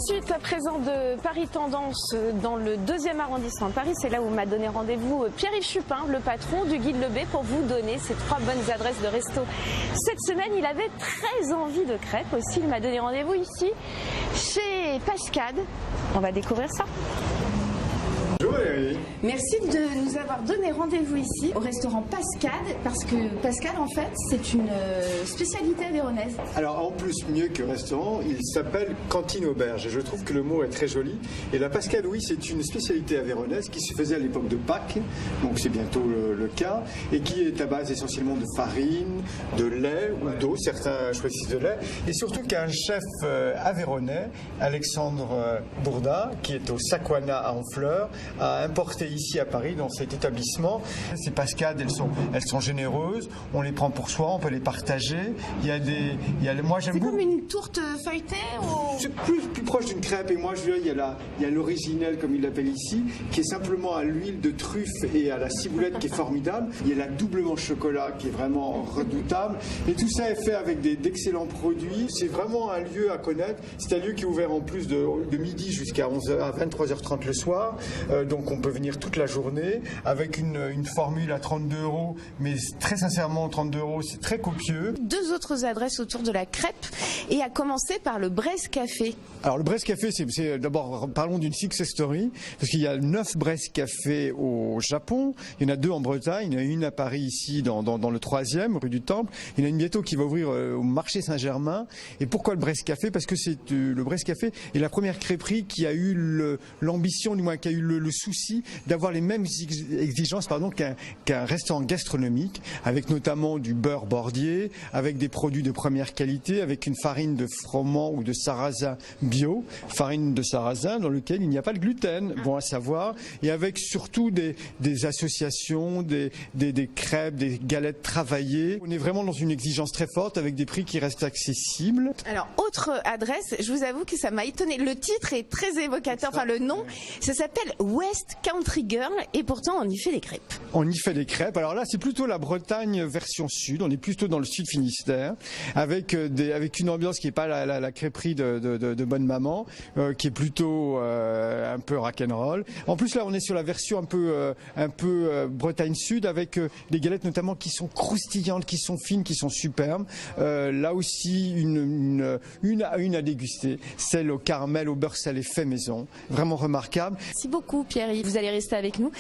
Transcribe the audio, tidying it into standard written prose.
suite à présent de Paris Tendance dans le 2e arrondissement de Paris. C'est là où m'a donné rendez-vous Pierre-Yves Chupin, le patron du Guide Lebet, pour vous donner ces 3 bonnes adresses de resto. Cette semaine, il avait très envie de crêpes aussi. Il m'a donné rendez-vous ici chez Pascade. On va découvrir ça. Bonjour Valérie. Merci de nous avoir donné rendez-vous ici au restaurant Pascade, parce que Pascade en fait c'est une spécialité avéronaise. Alors en plus, mieux que restaurant, il s'appelle cantine auberge et je trouve que le mot est très joli. Et la Pascade, oui, c'est une spécialité avéronaise qui se faisait à l'époque de Pâques, donc c'est bientôt le cas, et qui est à base essentiellement de farine, de lait ou d'eau, certains choisissent de lait, et surtout qu'un chef aveyronais, Alexandre Bourdin, qui est au Saquana à Honfleur, a importé ici à Paris dans cet établissement. Ces Pascades, elles sont généreuses, on les prend pour soi, on peut les partager. Moi j'aime beaucoup. C'est comme une tourte feuilletée ou... C'est plus proche d'une crêpe, et moi je dirais il y a l'originel comme il l'appelle ici, qui est simplement à l'huile de truffe et à la ciboulette qui est formidable. Il y a la double manche chocolat qui est vraiment redoutable, et tout ça est fait avec d'excellents produits. C'est vraiment un lieu à connaître. C'est un lieu qui est ouvert en plus de midi jusqu'à 11h à 23h30 le soir. Donc on peut venir toute la journée avec une formule à 32 €, mais très sincèrement 32 € c'est très copieux. 2 autres adresses autour de la crêpe, et à commencer par le Bresse Café. Alors le Bresse Café, c'est d'abord, parlons d'une success story, parce qu'il y a 9 Bresse Café au Japon, il y en a 2 en Bretagne, il y en a une à Paris ici dans le 3e rue du Temple, il y en a une bientôt qui va ouvrir au marché Saint-Germain. Et pourquoi le Bresse Café? Parce que le Bresse Café est la première crêperie qui a eu l'ambition, du moins qui a eu le souci d'avoir les mêmes exigences qu'un restaurant gastronomique, avec notamment du beurre bordier, avec des produits de première qualité, avec une farine de froment ou de sarrasin bio, farine de sarrasin dans lequel il n'y a pas de gluten, bon à savoir, et avec surtout des associations, des crêpes, des galettes travaillées. On est vraiment dans une exigence très forte avec des prix qui restent accessibles. Alors, autre adresse, je vous avoue que ça m'a étonné. Le titre est très évocateur, enfin le nom, ça s'appelle West Country Girl, et pourtant on y fait des crêpes. On y fait des crêpes. Alors là, c'est plutôt la Bretagne version sud. On est plutôt dans le sud Finistère, avec une ambiance qui n'est pas la crêperie de bonne maman, qui est plutôt un peu rock'n'roll. En plus là, on est sur la version un peu Bretagne sud, avec des galettes notamment qui sont croustillantes, qui sont fines, qui sont superbes. Là aussi, une à déguster. Celle au caramel, au beurre salé fait maison, vraiment remarquable. Merci beaucoup Pierre, vous allez rester avec nous.